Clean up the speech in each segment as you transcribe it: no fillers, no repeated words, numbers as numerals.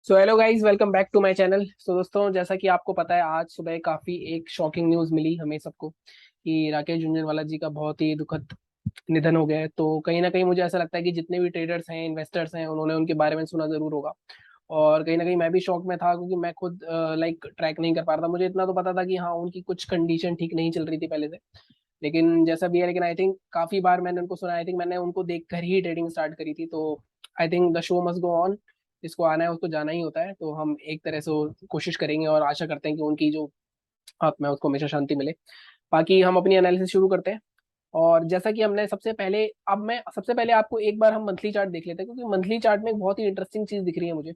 So hello guys, welcome back to my channel. So दोस्तों, जैसा कि आपको पता है, आज सुबह काफी एक शॉकिंग न्यूज मिली हमें सबको कि राकेश झुनझुनवाला जी का बहुत ही दुखद निधन हो गया है। तो कहीं ना कहीं मुझे ऐसा लगता है कि जितने भी ट्रेडर्स हैं, इन्वेस्टर्स हैं, उन्होंने उनके बारे में सुना जरूर होगा। और कहीं ना कहीं मैं भी शॉक में था, क्योंकि मैं खुद ट्रैक नहीं कर पा रहा था। मुझे इतना तो पता था कि हाँ, उनकी कुछ कंडीशन ठीक नहीं चल रही थी पहले से, लेकिन जैसा भी है। लेकिन आई थिंक काफी बार मैंने उनको सुना, आई थिंक मैंने उनको देख कर ही ट्रेडिंग स्टार्ट करी थी। तो I think the show must go on. जिसको आना है उसको जाना ही होता है। तो हम एक तरह से कोशिश करेंगे और आशा करते हैं कि उनकी जो आत्मा है उसको हमेशा शांति मिले। बाकी हम अपनी एनालिसिस शुरू करते हैं। और जैसा कि हमने सबसे पहले, अब मैं सबसे पहले आपको एक बार हम मंथली चार्ट देख लेते हैं, क्योंकि मंथली चार्ट में एक बहुत ही इंटरेस्टिंग चीज दिख रही है मुझे।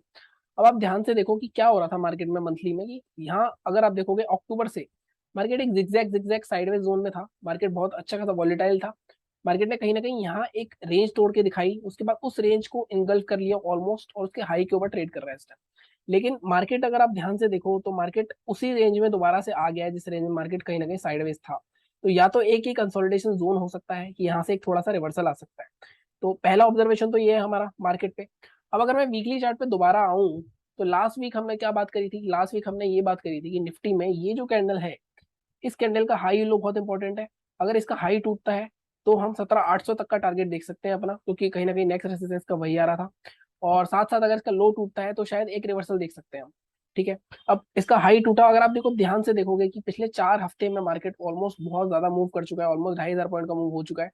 अब आप ध्यान से देखो कि क्या हो रहा था मार्केट में मंथली में, कि यहाँ अगर आप देखोगे अक्टूबर से मार्केट एक जिगजैग जिगजैग साइडवेज जोन में था। मार्केट बहुत अच्छा खासा वॉलेटाइल था। मार्केट ने कहीं ना कहीं यहाँ एक रेंज तोड़ के दिखाई, उसके बाद उस रेंज को इनगल्फ कर लिया ऑलमोस्ट, और उसके हाई के ऊपर ट्रेड कर रहा है इस टाइम। लेकिन मार्केट अगर आप ध्यान से देखो तो मार्केट उसी रेंज में दोबारा से आ गया है जिस रेंज में मार्केट कहीं ना कहीं साइडवेज था। तो या तो एक ही कंसोलिडेशन जोन हो सकता है कि यहाँ से एक थोड़ा सा रिवर्सल आ सकता है। तो पहला ऑब्जर्वेशन तो ये है हमारा मार्केट पे। अब अगर मैं वीकली चार्ट पे दोबारा आऊं, तो लास्ट वीक हमने क्या बात करी थी? लास्ट वीक हमने ये बात करी थी कि निफ्टी में ये जो कैंडल है, इस कैंडल का हाई लो बहुत इंपॉर्टेंट है। अगर इसका हाई टूटता है तो हम 17,800 तक का टारगेट देख सकते हैं अपना, क्योंकि कहीं ना कहीं नेक्स्ट रेजिस्टेंस का वही आ रहा था। और साथ साथ अगर इसका लो टूटता है तो शायद एक रिवर्सल देख सकते हैं हम। ठीक है। अब इसका हाई टूटा, अगर आप देखो ध्यान से देखोगे कि पिछले 4 हफ्ते में मार्केट ऑलमोस्ट बहुत ज्यादा मूव कर चुका है, ऑलमोस्ट 2,500 पॉइंट का मूव हो चुका है।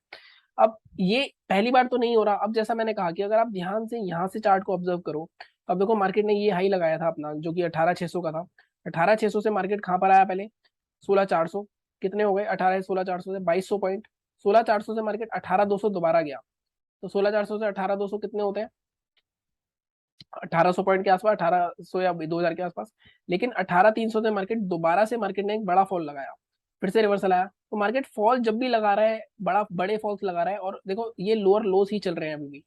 अब ये पहली बार तो नहीं हो रहा। अब जैसा मैंने कहा कि अगर आप ध्यान से यहाँ से चार्ट को ऑब्जर्व करो, तो अब देखो मार्केट ने ये हाई लगाया था अपना, जो कि 18,600 का था। 18,600 से मार्केट कहाँ पर आया पहले? 16,400। कितने हो गए? 16,400 से 2,200 पॉइंट। 16,400 से मार्केट 18,200 दोबारा गया। तो 16,400 से 18,200 कितने होते हैं? 1,800 पॉइंट के आसपास, 1,800 या 2,000 के आसपास। लेकिन 18,300 से मार्केट दोबारा से मार्केट ने एक बड़ा फॉल लगाया, फिर से रिवर्सल आया। तो मार्केट फॉल जब भी लगा रहा है, बड़े फॉल्स लगा रहा है। और देखो ये लोअर लोस ही चल रहे हैं अभी भी।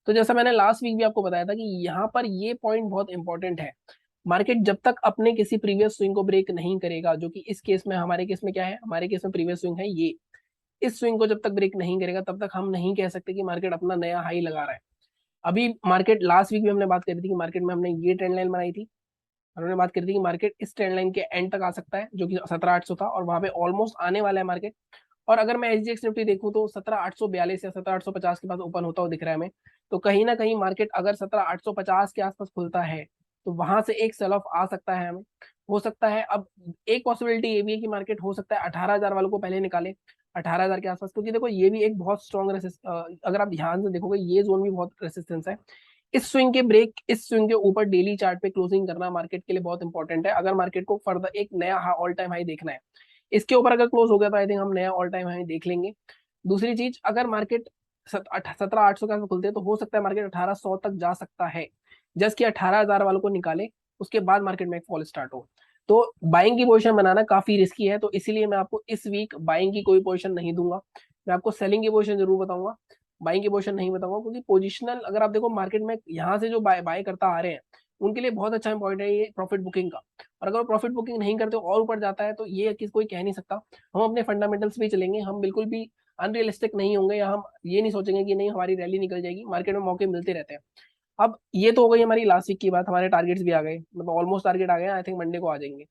तो जैसा मैंने लास्ट वीक भी आपको बताया था कि यहाँ पर ये पॉइंट बहुत इंपॉर्टेंट है। मार्केट जब तक अपने किसी प्रीवियस स्विंग को ब्रेक नहीं करेगा, जो कि इस केस में, हमारे केस में क्या है, हमारे केस में प्रीवियस स्विंग है ये, इस स्विंग को जब तक ब्रेक नहीं करेगा तब तक हम नहीं कह सकते कि मार्केट अपना नया हाई लगा रहा है। अभी मार्केट, लास्ट वीक भी हमने बात करी थी कि मार्केट में हमने ये ट्रेंड लाइन बनाई थी। हमने बात करी थी कि मार्केट इस ट्रेंड लाइन के एंड तक आ सकता है, जो कि 17,800 था, और वहां पे ऑलमोस्ट आने वाला है मार्केट। और अगर मैं एसजीएक्स निफ्टी देखूं तो 17,842 या 17,850 के पास ओपन होता हुआ दिख रहा है हमें। तो कहीं ना कहीं मार्केट अगर 17,850 के आसपास खुलता है तो वहां से एक सेल ऑफ आ सकता है हमें, हो सकता है। अब एक पॉसिबिलिटी ये भी है कि मार्केट हो सकता है 18,000 वालों को पहले निकाले, 18,000 के आसपास, क्योंकि देखो ये भी एक बहुत स्ट्रॉन्ग अगर आप ध्यान से देखोगे ये जोन भी बहुत रेसिस्टेंस है। इस स्विंग के ब्रेक, इस स्विंग के ऊपर डेली चार्ट पे क्लोजिंग करना मार्केट के लिए बहुत इंपॉर्टेंट है, अगर मार्केट को फर्दर एक नया ऑल टाइम हाई देखना है। इसके ऊपर अगर क्लोज हो गया तो आई थिंक हम नया ऑल टाइम हाई देख लेंगे। दूसरी चीज, अगर मार्केट 17,800 के आसपास खुलते हैं तो हो सकता है मार्केट 1800 तक जा सकता है। जस्ट कि 18,000 वालों को निकाले, उसके बाद मार्केट में एक फॉल स्टार्ट हो। तो बाइंग की पोजीशन बनाना काफी रिस्की है, तो इसीलिए मैं आपको इस वीक बाइंग की कोई पोजीशन नहीं दूंगा। मैं आपको सेलिंग की पोजीशन जरूर बताऊंगा, बाइंग की पोजीशन नहीं बताऊंगा। क्योंकि पोजिशनल, अगर आप देखो मार्केट में यहाँ से जो बाय बाय करता आ रहे हैं, उनके लिए बहुत अच्छा पॉइंट है ये प्रॉफिट बुकिंग का। और अगर वो प्रॉफिट बुकिंग नहीं करते और ऊपर जाता है तो ये किस कोई कह नहीं सकता। हम अपने फंडामेंटल्स पे चलेंगे, हम बिल्कुल भी अनरियलिस्टिक नहीं होंगे, या हम ये नहीं सोचेंगे कि नहीं हमारी रैली निकल जाएगी। मार्केट में मौके मिलते रहते हैं। अब ये तो हो गई हमारी लास्ट वीक की बात, हमारे टारगेट्स भी आ गए, मतलब ऑलमोस्ट टारगेट आ गए, आई थिंक मंडे को आ जाएंगे।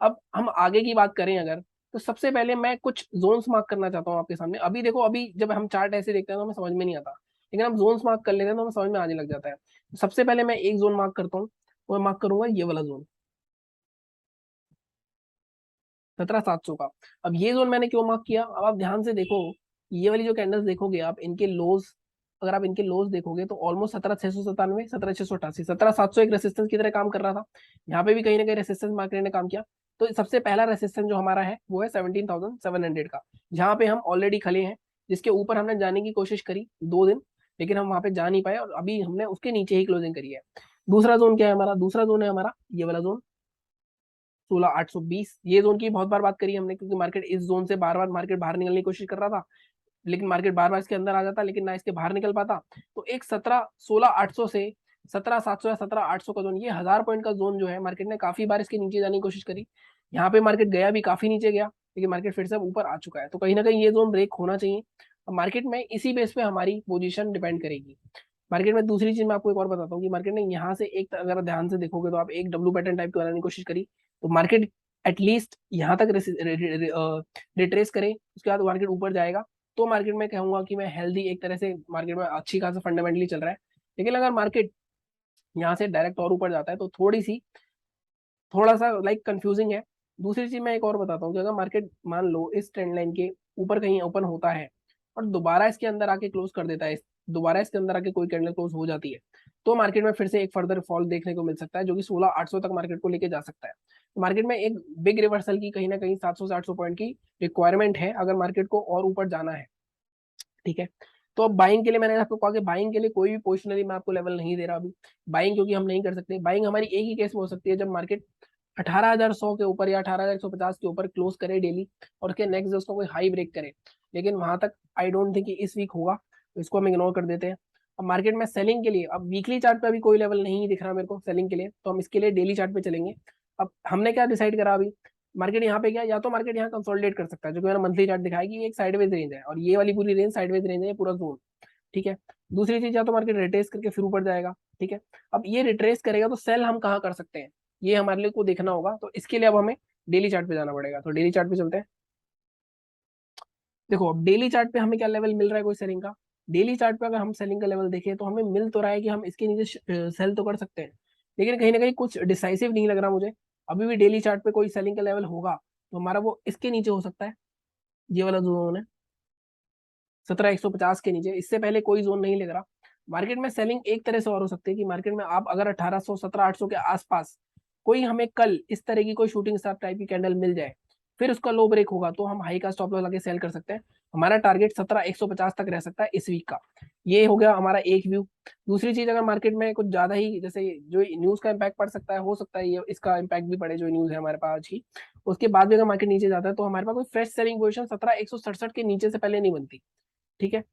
अब हम आगे की बात करें अगर, तो सबसे पहले मैं कुछ जोन्स मार्क करना चाहता हूँ आपके सामने। अभी देखो, अभी जब हम चार्ट ऐसे देखते हैं तो हमें समझ में नहीं आता, लेकिन हम जोन्स मार्क कर लेते हैं तो हमें समझ में आने लग जाता है। सबसे पहले मैं एक जोन मार्क करता हूँ, वो मार्क करूंगा ये वाला जोन, 17,700 का। अब ये जोन मैंने क्यों मार्क किया? अब आप ध्यान से देखो, ये वाली जो कैंडल्स देखोगे आप, इनके लोज, अगर आप इनके लोज देखोगे तो ऑलमोस्ट 17,697, 17,688, 17,700 एक रेसिस्टेंस की तरह काम कर रहा था। यहाँ पे भी कहीं ना कहीं रेसिस्टेंस मार्केट ने काम किया। तो सबसे पहला रेसिस्टेंस जो हमारा है वो है 17,700 का, जहाँ पे हम ऑलरेडी खड़े हैं, जिसके ऊपर हमने जाने की कोशिश करी 2 दिन, लेकिन हम वहां पे जा नहीं पाए, और अभी हमने उसके नीचे ही क्लोजिंग करी है। दूसरा जोन क्या है हमारा? दूसरा जोन है हमारा ये वाला जोन, 16,820। ये जोन की बहुत बार बात करी हमने, क्योंकि मार्केट इस जोन से बार बार मार्केट बाहर निकलने की कोशिश कर रहा था, लेकिन मार्केट बार बार इसके अंदर आ जाता, लेकिन ना इसके बाहर निकल पाता। तो एक 16,800 से 17,700 या 17,800 का जोन, ये 1,000 पॉइंट का जोन जो है, मार्केट ने काफी बार इसके नीचे जाने की कोशिश करी। यहाँ पे मार्केट गया भी, काफी नीचे गया, लेकिन मार्केट फिर से ऊपर आ चुका है। तो कहीं ना कहीं ये जोन ब्रेक होना चाहिए। अब मार्केट में इसी बेस पे हमारी पोजीशन डिपेंड करेगी। मार्केट में दूसरी चीज मैं आपको एक और बताता हूँ कि मार्केट ने यहाँ से एक, अगर ध्यान से देखोगे तो आप एक डब्ल्यू पैटर्न टाइप की बनाने की कोशिश करी, तो मार्केट एटलीस्ट यहाँ तक रिट्रेस करे, उसके बाद मार्केट ऊपर जाएगा, तो मार्केट में कहूंगा कि मैं हेल्दी एक तरह से मार्केट में अच्छी खासा फंडामेंटली चल रहा है। लेकिन अगर मार्केट यहाँ से डायरेक्ट और ऊपर जाता है तो थोड़ा सा लाइक कंफ्यूजिंग है। दूसरी चीज मैं एक और बताता हूँ कि अगर मार्केट मान लो इस ट्रेंड लाइन के ऊपर कहीं ओपन होता है और दोबारा इसके अंदर आके क्लोज कर देता है, दोबारा इसके अंदर आके कोई कैंडल क्लोज हो जाती है, तो मार्केट में फिर से एक फर्दर फॉल देखने को मिल सकता है, जो कि 16,800 तक मार्केट को लेके जा सकता है। तो मार्केट में एक बिग रिवर्सल की कहीं ना कहीं 700 से 800 पॉइंट की रिक्वायरमेंट है अगर मार्केट को और ऊपर जाना है। ठीक है। तो अब बाइंग के लिए मैंने आपको कहा कि बाइंग के लिए कोई भी पोजिशनली मैं आपको लेवल नहीं दे रहा अभी। बाइंग क्योंकि हम नहीं कर सकते, बाइंग हमारी एक ही केस में हो सकती है जब मार्केट 18,100 के ऊपर या 18,150 के ऊपर क्लोज करे डेली, और उसके नेक्स्ट डे उसको कोई हाई ब्रेक करे। लेकिन वहां तक आई डोंट थिंक कि इस वीक होगा, तो इसको हम इग्नोर कर देते हैं। अब मार्केट में सेलिंग के लिए अब वीकली चार्ट पे अभी कोई लेवल नहीं दिख रहा मेरे को सेलिंग के लिए, तो हम इसके लिए डेली चार्ट पे चलेंगे। अब हमने क्या डिसाइड करा अभी, मार्केट यहाँ पे क्या, या तो मार्केट यहाँ कंसोलिडेट कर सकता है, जो कि मैंने मंथली चार्ट दिखाया कि ये एक साइडवेज रेंज है, और ये वाली पूरी रेंज साइडवेज रेंज है, ये पूरा जोन। ठीक है। दूसरी चीज, या तो मार्केट रिट्रेस करके फिर ऊपर जाएगा। ठीक है। अब ये रिट्रेस करेगा तो सेल हम कहाँ कर सकते हैं, ये हमारे लिए को देखना होगा, तो इसके लिए अब हमें डेली चार्ट पे जाना पड़ेगा। तो डेली चार्ट पे चलते हैं। देखो अब डेली चार्ट पे हमें क्या लेवल मिल रहा है कोई सेलिंग का। डेली चार्ट पे अगर हम सेलिंग का लेवल देखें तो हमें मिल तो रहा है कि हम इसके नीचे सेल तो कर सकते हैं, लेकिन कहीं ना कहीं कुछ डिसाइसिव नहीं लग रहा मुझे। अभी भी डेली चार्ट पे कोई सेलिंग का लेवल होगा तो हमारा वो इसके नीचे हो सकता है, ये वाला जो जोन है 17,150 के नीचे, इससे पहले कोई जोन नहीं लग रहा। मार्केट में सेलिंग एक तरह से और हो सकती है कि मार्केट में आप अगर 1800 17,800 के आसपास कोई हमें कल इस तरह की कोई शूटिंग स्टार टाइप की कैंडल मिल जाए, फिर उसका लो ब्रेक होगा तो हम हाई का स्टॉप लॉस लगा सेल कर सकते हैं। हमारा टारगेट 17,150 तक रह सकता है इस वीक का। ये हो गया हमारा एक व्यू। दूसरी चीज, अगर मार्केट में कुछ ज्यादा ही जैसे जो न्यूज का इम्पैक्ट पड़ सकता है, हो सकता है ये इसका इम्पैक्ट भी पड़े जो न्यूज है हमारे पास आज की, उसके बाद भी अगर मार्केट नीचे जाता है तो हमारे पास कोई फ्रेश सेलिंग पोजिशन 17,167 के नीचे से पहले नहीं बनती। ठीक है।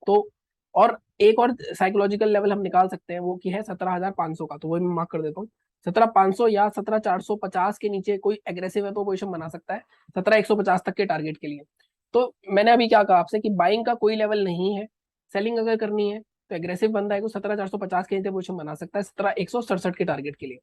तो और एक और साइकोलॉजिकल लेवल हम निकाल सकते हैं, वो की है 17,500 का, तो वो मैं मार्क कर देता हूँ। 17,500 या 17,450 के नीचे कोई एग्रेसिव है तो पोजिशन बना सकता है 17,150 तक के टारगेट के लिए। तो मैंने अभी क्या कहा आपसे कि बाइंग का कोई लेवल नहीं है, सेलिंग अगर करनी है तो एग्रेसिव बंदा है तो 17,450 के नीचे पोजिशन बना सकता है 17,167 के टारगेट के लिए।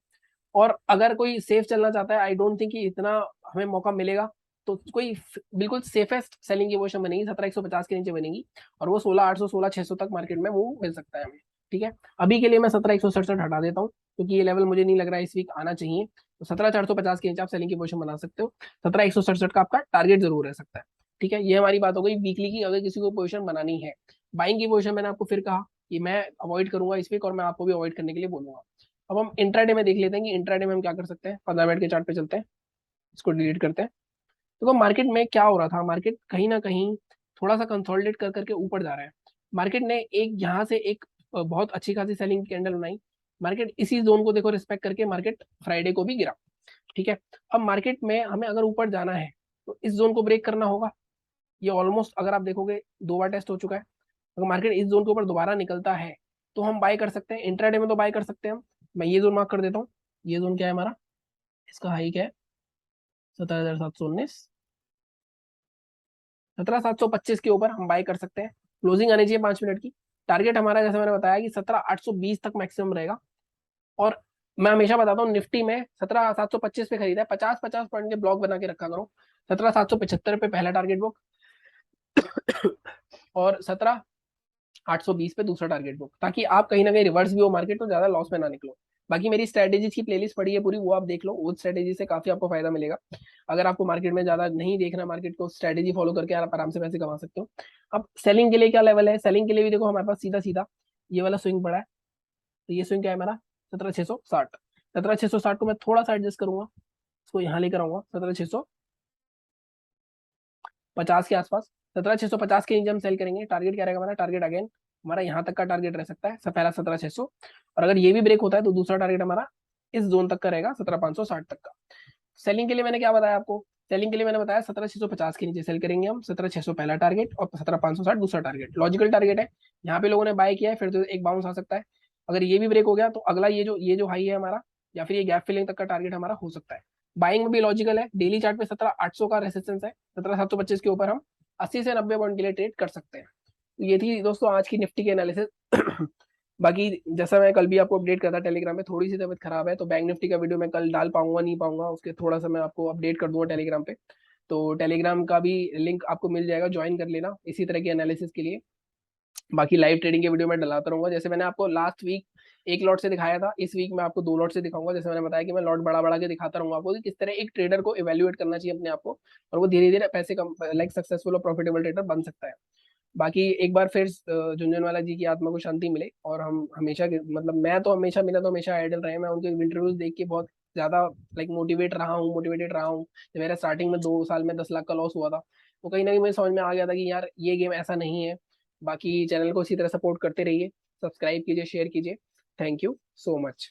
और अगर कोई सेफ चलना चाहता है, आई डोंट थिंक कि इतना हमें मौका मिलेगा, तो कोई बिल्कुल सेफेस्ट सेलिंग की पोजीशन बनेगी 17,150 के नीचे बनेगी, और वो 16,800 16,600 तक मार्केट में वो मिल सकता है हमें। ठीक है। अभी के लिए मैं 17,167 हटा देता हूँ क्योंकि ये लेवल मुझे नहीं लग रहा है इस वीक आना चाहिए। तो 17,450 के नीचे आप सेलिंग की पोजीशन बना सकते हो, 17,167 का आपका टारगेट जरूर रह सकता है। ठीक है। ये हमारी बात हो गई वीकली की, अगर किसी को पोजीशन बनानी है। बाइंग की पोजीशन मैंने आपको फिर कहा कि मैं अवॉइड करूंगा इस वीक, और मैं आपको भी अवॉइड करने के लिए बोलूंगा। अब हम इंट्राडे में देख लेते हैं कि इंट्राडे में हम क्या कर सकते हैं। 15 मिनट के चार्ट पे चलते हैं, इसको डिलीट करते हैं। तो मार्केट में क्या हो रहा था, मार्केट कहीं ना कहीं थोड़ा सा कंसोलिडेट कर करके ऊपर जा रहा है। मार्केट ने एक यहाँ से एक बहुत अच्छी खासी सेलिंग कैंडल बनाई, मार्केट इसी जोन को देखो रिस्पेक्ट करके मार्केट फ्राइडे को भी गिरा। ठीक है। अब मार्केट में हमें अगर ऊपर जाना है तो इस जोन को ब्रेक करना होगा। ये ऑलमोस्ट अगर आप देखोगे 2 बार टेस्ट हो चुका है। अगर मार्केट इस जोन के ऊपर दोबारा निकलता है तो हम बाय कर सकते हैं, इंट्राडे में तो बाय कर सकते हैं हम। मैं ये जोन मार्क कर देता हूँ, ये जोन क्या है हमारा, इसका हाई क्या है 17,719, 17,725 के ऊपर हम बाय कर सकते हैं। क्लोजिंग आनी चाहिए 5 मिनट की। टारगेट हमारा जैसे मैंने बताया कि 17,820 तक मैक्सिमम रहेगा। और मैं हमेशा बताता हूँ निफ्टी में 17,725 पे खरीदा है, 50-50 पॉइंट के ब्लॉक बना के रखा करो। 17,775 पे पहला टारगेट बुक और 17,820 पे दूसरा टारगेट बुक, ताकि आप कहीं ना कहीं रिवर्स भी हो मार्केट तो ज्यादा लॉस में ना निकलो। बाकी मेरी स्ट्रेटेजीज की प्लेलिस्ट पड़ी है पूरी, वो आप देख लो, उस स्ट्रेटेजी से काफी आपको फायदा मिलेगा। अगर आपको मार्केट में ज्यादा नहीं देखना, मार्केट को स्ट्रेटेजी फॉलो करके आप आराम से पैसे कमा सकते हो। अब सेलिंग के लिए क्या लेवल है, सेलिंग के लिए भी देखो हमारे पास सीधा सीधा ये वाला स्विंग पड़ा है। तो ये स्विंग क्या है हमारा 17,660, 17,660 को मैं थोड़ा सा एडजस्ट करूंगा, इसको यहाँ लेकर आऊंगा 17,650 के आसपास। 17,650 के नीचे हम सेल करेंगे। टारगेट क्या रहेगा हमारा, टारगेट अगेन हमारा यहाँ तक का टारगेट रह सकता है, सब पहला 17,600, और अगर ये भी ब्रेक होता है तो दूसरा टारगेट हमारा इस जोन तक का रहेगा 17,560 तक का। सेलिंग के लिए मैंने क्या बताया आपको, सेलिंग के लिए मैंने बताया 17,650 के नीचे सेल करेंगे हम, 17,600 पहला टारगेट और 17,560 दूसरा टारगेट, लॉजिकल टारगेट है। यहाँ पे लोगों ने बाय किया है, फिर तो एक बाउंस आ सकता है। अगर ये भी ब्रेक हो गया तो अगला ये जो हाई है हमारा, या फिर ये गैप फिलिंग तक का टारगेट हमारा हो सकता है। बाइंग में भी लॉजिकल है, डेली चार्ट पे 17,800 का रेसिस्टेंस है, 17,725 के ऊपर हम 80 से 90 पॉइंट के लिए ट्रेड कर सकते हैं। तो ये थी दोस्तों आज की निफ्टी की एनालिसिस। बाकी जैसा मैं कल भी आपको अपडेट करता, टेलीग्राम पे थोड़ी सी तबीयत खराब है, तो बैंक निफ्टी का वीडियो मैं कल डाल पाऊंगा नहीं पाऊंगा, उसके थोड़ा सा मैं आपको अपडेट कर दूंगा टेलीग्राम पे। तो टेलीग्राम का भी लिंक आपको मिल जाएगा, ज्वाइन कर लेना इसी तरह के एनालिसिस के लिए। बाकी लाइव ट्रेडिंग के वीडियो मैं डलाता रहूंगा, जैसे मैंने आपको लास्ट वीक एक लॉट से दिखाया था, इस वीक मैं आपको 2 लॉट से दिखाऊंगा। जैसे मैंने बताया कि मैं लॉट बढ़ा बढ़ा के दिखाता रहूंगा आपको कि किस तरह एक ट्रेडर को इवेल्युएट करना चाहिए अपने आप को, और वो धीरे धीरे पैसे कम लाइक सक्सेसफुल और प्रॉफिटेबल ट्रेडर बन सकता है। बाकी एक बार फिर झुनझुनवाला जी की आत्मा को शांति मिले, और हम हमेशा मतलब मैं तो हमेशा, मेरा तो हमेशा आइडल रहे, मैं उनके इंटरव्यूज देख के बहुत ज्यादा लाइक मोटिवेटेड रहा हूँ। जब मेरा स्टार्टिंग में 2 साल में 10 लाख का लॉस हुआ था, तो कहीं ना कहीं मुझे समझ में आ गया था कि यार ये गेम ऐसा नहीं है। बाकी चैनल को इसी तरह सपोर्ट करते रहिए, सब्सक्राइब कीजिए, शेयर कीजिए। Thank you so much.